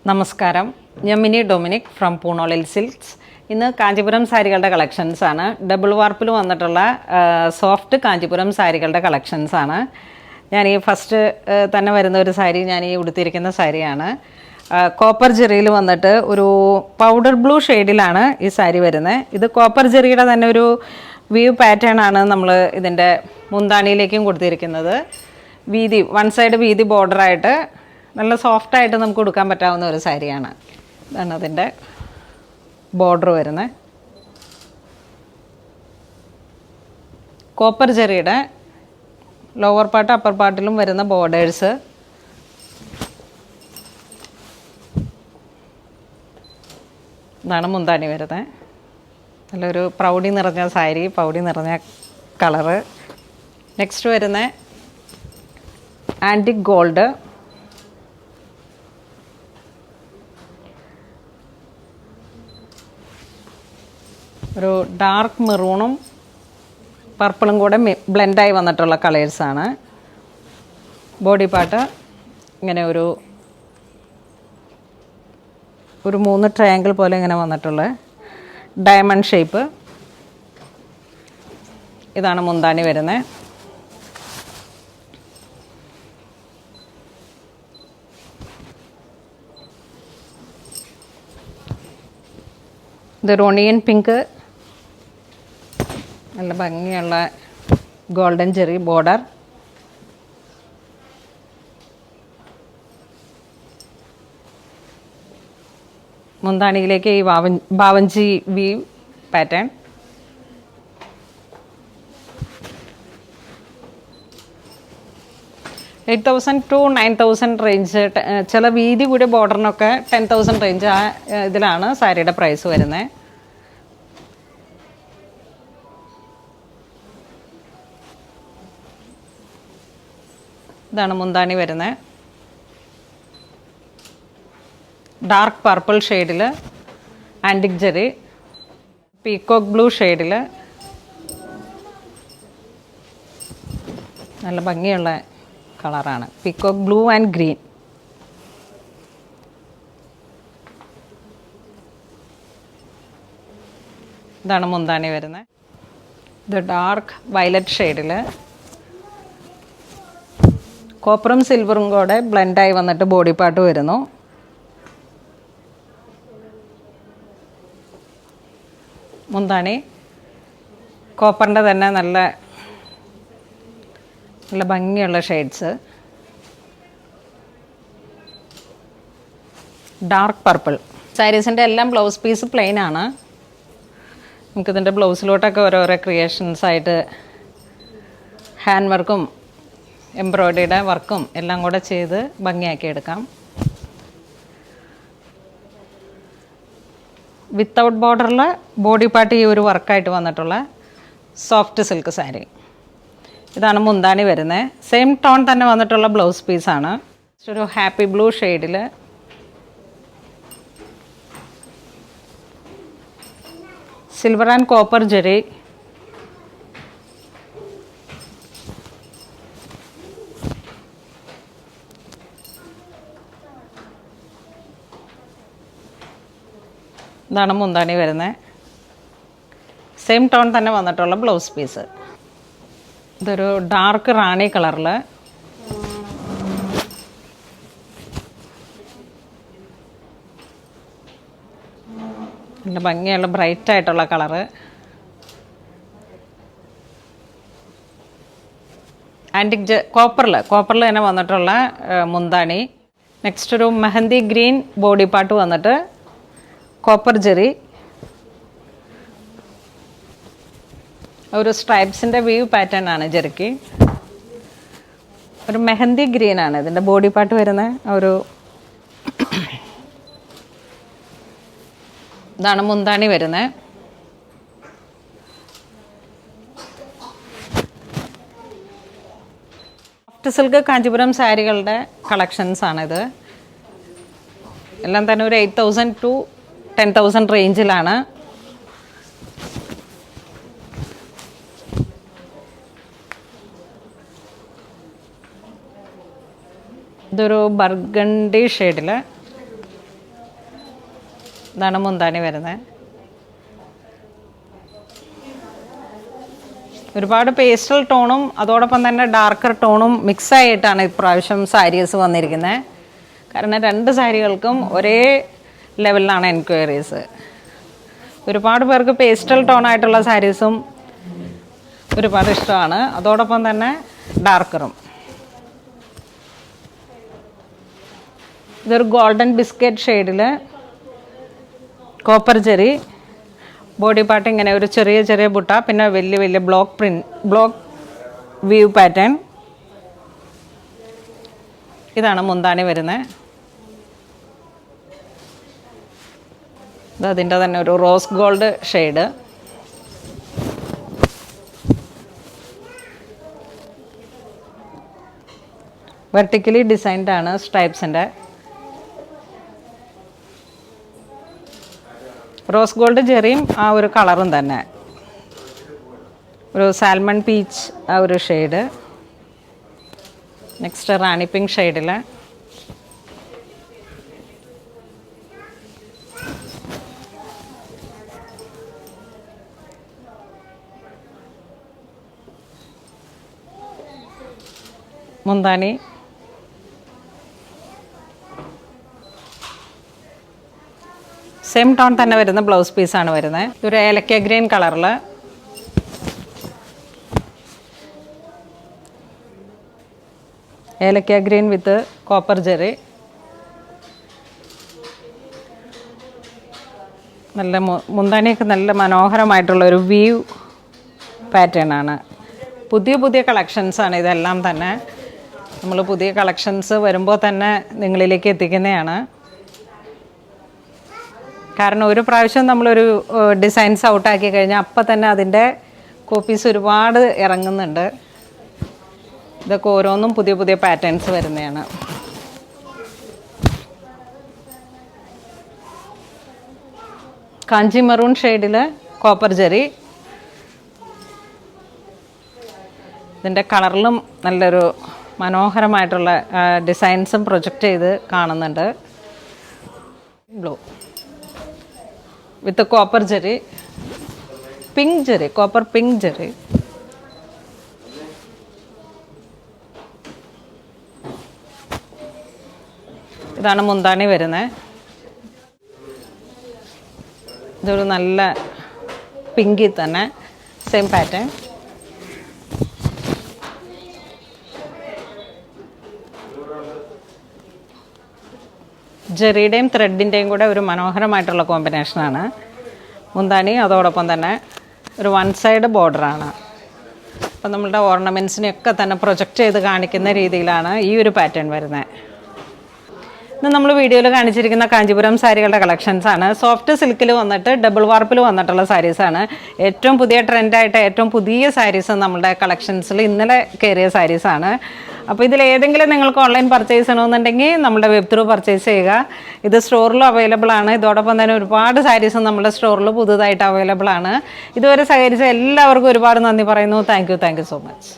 നമസ്കാരം, ഞാൻ mini Dominic from പൂണോളിൽ silks. ഇന്ന് കാഞ്ചീപുരം സാരികളുടെ കളക്ഷൻസാണ്. ഡബിൾ വാർപ്പിൽ വന്നിട്ടുള്ള സോഫ്റ്റ് കാഞ്ചീപുരം സാരികളുടെ കളക്ഷൻസാണ്. ഞാൻ ഈ ഫസ്റ്റ് തന്നെ വരുന്ന ഒരു സാരി ഞാൻ ഈ ഉടുത്തിരിക്കുന്ന സാരിയാണ്. കോപ്പർ ജെറിയിൽ വന്നിട്ട് ഒരു പൗഡർ ബ്ലൂ ഷെയ്ഡിലാണ് ഈ സാരി വരുന്നത്. ഇത് കോപ്പർ ജെറിയുടെ തന്നെ ഒരു വ്യൂ പാറ്റേൺ ആണ് നമ്മൾ ഇതിൻ്റെ മുന്താണിയിലേക്കും കൊടുത്തിരിക്കുന്നത്. വീതി വൺ സൈഡ് വീതി ബോർഡറായിട്ട് നല്ല സോഫ്റ്റായിട്ട് നമുക്ക് കൊടുക്കാൻ പറ്റാവുന്ന ഒരു സാരിയാണ്. ഇതാണ് അതിൻ്റെ ബോർഡർ വരുന്നത്. കോപ്പർ ജെറിയുടെ ലോവർ പാർട്ട് അപ്പർ പാർട്ടിലും വരുന്ന ബോർഡേഴ്സ്. ഇതാണ് മുന്താണി വരുന്നത്. നല്ലൊരു പ്രൗഢി നിറഞ്ഞ സാരി, പ്രൗഢി നിറഞ്ഞ കളറ്. നെക്സ്റ്റ് വരുന്ന ആൻറ്റിക് ഗോൾഡ്. ഒരു ഡാർക്ക് മെറൂണും പർപ്പിളും കൂടെ ബ്ലെൻഡായി വന്നിട്ടുള്ള കളേഴ്സാണ്. ബോഡി പാർട്ട് ഇങ്ങനെ ഒരു 3 ട്രയാങ്കിൾ പോലെ ഇങ്ങനെ വന്നിട്ടുള്ള ഡയമണ്ട് ഷേപ്പ്. ഇതാണ് മുന്താണി വരുന്നത്. ഇതൊരു ഒണിയൻ പിങ്ക്, നല്ല ഭംഗിയുള്ള ഗോൾഡൻ ജെറി ബോർഡർ. മുന്താണിയിലേക്ക് ഈ ബാവഞ്ചി വീവ് പാറ്റേൺ. $8,000 to 9,000 range. ചില വീതി കൂടിയ ബോർഡറിനൊക്കെ 10,000 റേഞ്ച് ആ ഇതിലാണ് സാരിയുടെ പ്രൈസ് വരുന്നത്. ഇതാണ് മുന്താണി വരുന്നത്. ഡാർക്ക് പർപ്പിൾ ഷെയ്ഡിൽ ആൻറ്റിക് ജെറി, പീക്കോക്ക് ബ്ലൂ ഷെയ്ഡിൽ നല്ല ഭംഗിയുള്ള കളറാണ്. Peacock blue and green. ഇതാണ് മുന്താണി വരുന്നത്. ഇത് ഡാർക്ക് വയലറ്റ് ഷെയ്ഡിൽ കോപ്പറും സിൽവറും കൂടെ ബ്ലെൻഡായി വന്നിട്ട് ബോഡി പാർട്ട് വരുന്നു. മുന്താണി കോപ്പറിൻ്റെ തന്നെ നല്ല നല്ല ഭംഗിയുള്ള ഷെയ്ഡ്സ്. Dark purple. സാരീസിൻ്റെ എല്ലാം ബ്ലൗസ് പീസ് പ്ലെയിൻ ആണ്. നമുക്കിതിൻ്റെ ബ്ലൗസിലോട്ടൊക്കെ ഓരോരോ ക്രിയേഷൻസായിട്ട് ഹാൻഡ് വർക്കും എംബ്രോയ്ഡറിയുടെ വർക്കും എല്ലാം കൂടെ ചെയ്ത് ഭംഗിയാക്കി എടുക്കാം. വിത്തൗട്ട് ബോർഡറിൽ ബോഡി പാർട്ട് ഈ ഒരു വർക്കായിട്ട് വന്നിട്ടുള്ള സോഫ്റ്റ് സിൽക്ക് സാരി. ഇതാണ് മുന്താണി വരുന്നത്. സെയിം ടോൺ തന്നെ വന്നിട്ടുള്ള ബ്ലൗസ് പീസാണ്. ഒരു ഹാപ്പി ബ്ലൂ ഷെയ്ഡിൽ സിൽവർ ആൻഡ് കോപ്പർ ജെറി. ഇതാണ് മുന്താണി വരുന്നത്. സെയിം ടോൺ തന്നെ വന്നിട്ടുള്ള ബ്ലൗസ് പീസ്. ഇതൊരു ഡാർക്ക് റാണി കളറിൽ നല്ല ഭംഗിയുള്ള ബ്രൈറ്റ് ആയിട്ടുള്ള കളറ്. ആൻറ്റിക് കോപ്പറിൽ തന്നെ വന്നിട്ടുള്ള മുന്താണി. നെക്സ്റ്റ് ഒരു മെഹന്തി ഗ്രീൻ ബോഡി പാർട്ട് വന്നിട്ട് കോപ്പർ ജെറി. ഒരു സ്ട്രൈപ്സിൻ്റെ വ്യൂ പാറ്റേൺ ആണ് ജെറിക്ക്. ഒരു മെഹന്തി ഗ്രീൻ ആണ് ഇതിൻ്റെ ബോഡി പാർട്ട് വരുന്നത്. ഇതാണ് മുന്താണി വരുന്നത്. സോഫ്റ്റ് സിൽക്ക് കാഞ്ചീപുരം സാരികളുടെ കളക്ഷൻസാണിത്. എല്ലാം തന്നെ ഒരു 8,000 to 10,000 റേഞ്ചിലാണ്. ഇതൊരു ബർഗണ്ടി ഷെയ്ഡിൽ ഇതാണ് മുന്താണി വരുന്നത്. ഒരുപാട് പേസ്റ്റൽ ടോണും അതോടൊപ്പം തന്നെ ഡാർക്കർ ടോണും മിക്സായിട്ടാണ് ഇപ്രാവശ്യം സാരീസ് വന്നിരിക്കുന്നത്. കാരണം 2 സാരികൾക്കും ഒരേ ലെവലിലാണ് എൻക്വയറീസ്. ഒരുപാട് പേർക്ക് പേസ്റ്റൽ ടോണായിട്ടുള്ള സാരീസും ഒരുപാട് ഇഷ്ടമാണ്, അതോടൊപ്പം തന്നെ ഡാർക്കറും. ഇതൊരു ഗോൾഡൻ ബിസ്ക്കറ്റ് ഷെയ്ഡിൽ കോപ്പർ ജെറി, ബോഡി പാർട്ട് ഇങ്ങനെ ഒരു ചെറിയ ചെറിയ ബുട്ട, പിന്നെ വലിയ വലിയ ബ്ലോക്ക് വ്യൂ പാറ്റേൺ. ഇതാണ് മുന്താണി വരുന്നത്. ഇത് അതിൻ്റെ തന്നെ ഒരു rose gold shade. Vertically designed ആണ് സ്ട്രൈപ്സിൻ്റെ. റോസ് ഗോൾഡ് ജെറിയും ആ ഒരു കളറും തന്നെ, ഒരു സാൽമൺ പീച്ച് ആ ഒരു ഷെയ്ഡ്. നെക്സ്റ്റ് റാണി പിങ്ക് ഷെയ്ഡിൽ മുന്താണി. സെയിം ടോൺ തന്നെ വരുന്ന ബ്ലൗസ് പീസാണ് വരുന്നത്. ഇതൊരു ഏലക്ക ഗ്രീൻ കളറിൽ ഏലക്ക ഗ്രീൻ വിത്ത് കോപ്പർ ജെറി. നല്ല മുന്താണിയൊക്കെ നല്ല മനോഹരമായിട്ടുള്ളൊരു വ്യൂ പാറ്റേൺ ആണ്. പുതിയ പുതിയ കളക്ഷൻസാണ് ഇതെല്ലാം തന്നെ. നമ്മൾ പുതിയ കളക്ഷൻസ് വരുമ്പോൾ തന്നെ നിങ്ങളിലേക്ക് എത്തിക്കുന്നതാണ്. കാരണം ഒരു പ്രാവശ്യം നമ്മളൊരു ഡിസൈൻസ് ഔട്ടാക്കി കഴിഞ്ഞാൽ അപ്പം തന്നെ അതിൻ്റെ കോപ്പീസ് ഒരുപാട് ഇറങ്ങുന്നുണ്ട്. ഇതൊക്കെ ഓരോന്നും പുതിയ പുതിയ പാറ്റേൺസ് വരുന്നതാണ്. കാഞ്ചി മെറൂൺ ഷെയ്ഡിൽ കോപ്പർ ജെറി. ഇതിൻ്റെ കളറിലും നല്ലൊരു മനോഹരമായിട്ടുള്ള ഡിസൈൻസും പ്രൊജക്റ്റ് ചെയ്ത് കാണുന്നുണ്ട്. ബ്ലൂ വിത്ത് copper Jerry, pink Jerry, copper pink Jerry. ഇതാണ് മുന്താണി വരുന്നത്. ഇതൊരു നല്ല പിങ്കിൽ തന്നെ സെയിം പാറ്റേൺ. ജെറിയുടെയും ത്രെഡിൻ്റെയും കൂടെ ഒരു മനോഹരമായിട്ടുള്ള കോമ്പിനേഷനാണ് മുന്താണി. അതോടൊപ്പം തന്നെ ഒരു 1 സൈഡ് ബോർഡറാണ്. അപ്പം നമ്മളുടെ ഓർണമെൻറ്റ്സിനെയൊക്കെ തന്നെ പ്രൊജക്റ്റ് ചെയ്ത് കാണിക്കുന്ന രീതിയിലാണ് ഈ ഒരു പാറ്റേൺ വരുന്നത്. ഇന്ന് നമ്മൾ വീഡിയോയിൽ കാണിച്ചിരിക്കുന്ന കാഞ്ചീപുരം സാരികളുടെ കളക്ഷൻസാണ്. സോഫ്റ്റ് സിൽക്കിൽ വന്നിട്ട് ഡബിൾ വാർപ്പിൽ വന്നിട്ടുള്ള സാരീസാണ്. ഏറ്റവും പുതിയ ട്രെൻഡായിട്ട് ഏറ്റവും പുതിയ സാരീസ് നമ്മുടെ കളക്ഷൻസിൽ ഇന്നലെ കയറിയ സാരീസാണ്. അപ്പോൾ ഇതിലേതെങ്കിലും നിങ്ങൾക്ക് ഓൺലൈൻ പർച്ചേസ് ചെയ്യണമെന്നുണ്ടെങ്കിൽ നമ്മുടെ വെബ് ത്രൂ പർച്ചേസ് ചെയ്യുക. ഇത് സ്റ്റോറിലും അവൈലബിൾ ആണ്. ഇതോടൊപ്പം തന്നെ ഒരുപാട് സാരീസ് നമ്മുടെ സ്റ്റോറിൽ പുതുതായിട്ട് അവൈലബിൾ ആണ്. ഇതുവരെ സഹകരിച്ച എല്ലാവർക്കും ഒരുപാട് നന്ദി പറയുന്നു. Thank you so much.